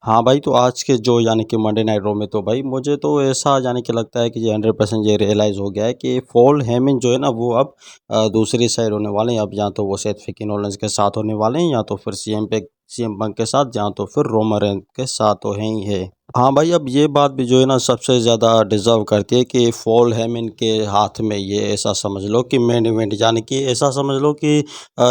हाँ भाई, तो आज के जो यानी कि मंडे नाइट रो में तो भाई मुझे तो ऐसा यानी कि लगता है कि ये 100% ये रियलाइज़ हो गया है कि पॉल हेमन जो है ना वो अब दूसरी साइड होने वाले हैं। अब या तो वो सेथ फिकिनोलेंस के साथ होने वाले हैं, या तो फिर सीएम पंक के साथ, या तो फिर रोमन रेंस के साथ तो है ही है। हाँ भाई, अब ये बात भी जो है ना सबसे ज़्यादा डिज़र्व करती है कि पॉल हेमन के हाथ में ये ऐसा समझ लो कि मेन इवेंट, यानी कि ऐसा समझ लो कि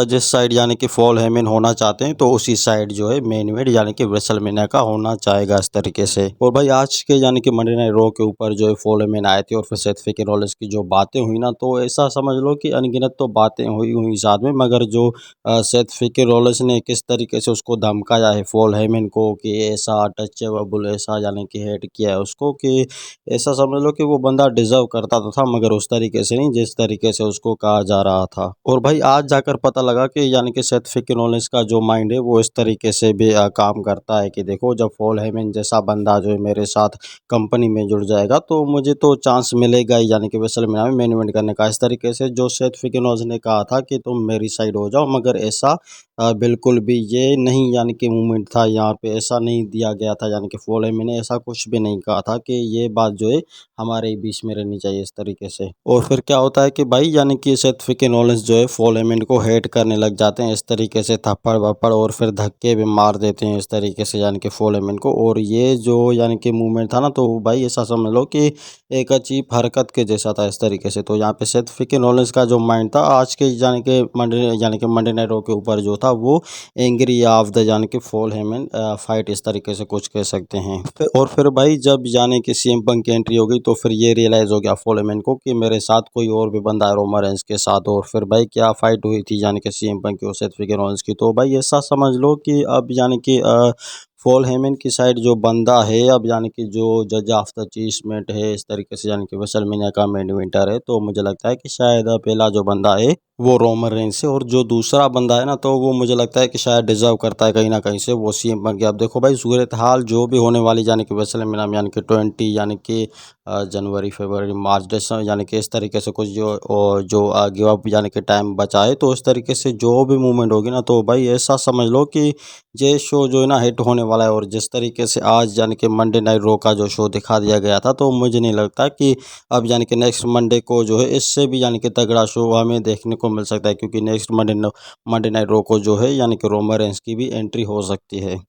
जिस साइड यानी कि पॉल हेमन होना चाहते हैं तो उसी साइड जो है मेन इवेंट यानी कि रेसलमेनिया का होना चाहेगा इस तरीके से। और भाई आज के यानी कि मंडे नाइट रॉ के ऊपर जो है पॉल हेमन आए थे और फिर सेथ फिकिनोलेस की जो बातें हुई ना, तो ऐसा समझ लो कि अनगिनत तो बातें हुई हुई साथ में, मगर जो सेथ फिकिनोलेस ने किस तरीके से उसको धमकाया है पॉल हेमन को कि ऐसा टचेबल, ऐसा यानी कि हेट किया है उसको, कि ऐसा समझ लो कि वो बंदा डिजर्व करता तो था मगर उस तरीके से नहीं जिस तरीके से उसको कहा जा रहा था। और भाई आज जाकर पता लगा कि यानी कि सेथ फिकिनोलेस का जो माइंड है वो इस तरीके से भी काम करता है कि देखो, जब पॉल हेमन जैसा बंदा जो है मेरे साथ कंपनी में जुड़ जाएगा तो मुझे तो चांस मिलेगा ही यानी कि रेसलमेनिया में मेन इवेंट करने का। इस तरीके से जो सेथ फिकिनोलेस ने कहा था कि तुम मेरी साइड हो जाओ, मगर ऐसा बिल्कुल भी ये नहीं यानी कि मूवमेंट था यहाँ पे, ऐसा नहीं दिया गया था। यानी कि पॉल हेमन ने ऐसा कुछ भी नहीं कहा था कि ये बात जो है हमारे बीच में रहनी चाहिए इस तरीके से। और फिर क्या होता है कि भाई यानी कि सेथ फिकिनोलेस जो है पॉल हेमन को हेट करने लग जाते हैं इस तरीके से, थप्पड़ वप्पड़ और फिर धक्के भी मार देते हैं इस तरीके से यानी कि पॉल हेमन को। और ये जो यानी कि मूवमेंट था ना, तो भाई ऐसा समझ लो कि एक अजीब हरकत के जैसा था इस तरीके से। तो यहाँ पे सेथ फिकिनोलेस का जो माइंड था आज के यानी कि मंडे नाइट रॉ के ऊपर जो था वो एंग्री ऑफ द यानी कि पॉल हेमन फाइट, इस तरीके से कुछ कह सकते हैं। और फिर भाई जब यानी कि सीएम पंक की एंट्री हो गई तो फिर ये रियलाइज हो गया पॉल हेमन को कि मेरे साथ कोई और भी बंदा है रोमन रेंस के साथ। और फिर भाई क्या फाइट हुई थी यानी कि सीएम पंक की और सेथ फिकिनोलेस की, तो भाई ऐसा समझ लो कि अब यानी कि पॉल हेमन की साइड जो बंदा है, अब यानी कि जो जज ऑफ द चीसमेंट है इस तरीके से, यानी कि रेसलमेनिया का मेन इवेंटर है, तो मुझे लगता है कि शायद पहला जो बंदा है वो रोमन रेंस है, और जो दूसरा बंदा है ना तो वो मुझे लगता है कि शायद डिजर्व करता है कहीं ना कहीं से, वो सीएम बन गया। अब देखो भाई सूरत हाल जो भी होने वाली यानी कि रेसलमेनिया में यानी कि 20 यानी कि जनवरी फरवरी मार्च दिसंबर यानी कि इस तरीके से कुछ जो गिव अप यानी कि टाइम बचा है, तो इस तरीके से जो भी मूवमेंट होगी ना, तो भाई ऐसा समझ लो कि ये शो जो है ना हिट होने वाला है। और जिस तरीके से आज यानी कि मंडे नाइट रॉ का जो शो दिखा दिया गया था, तो मुझे नहीं लगता कि अब यानी कि नेक्स्ट मंडे को जो है इससे भी यानी कि तगड़ा शो हमें देखने को मिल सकता है, क्योंकि नेक्स्ट मंडे नाइट रॉ को जो है यानी कि रोमन रेंस की भी एंट्री हो सकती है।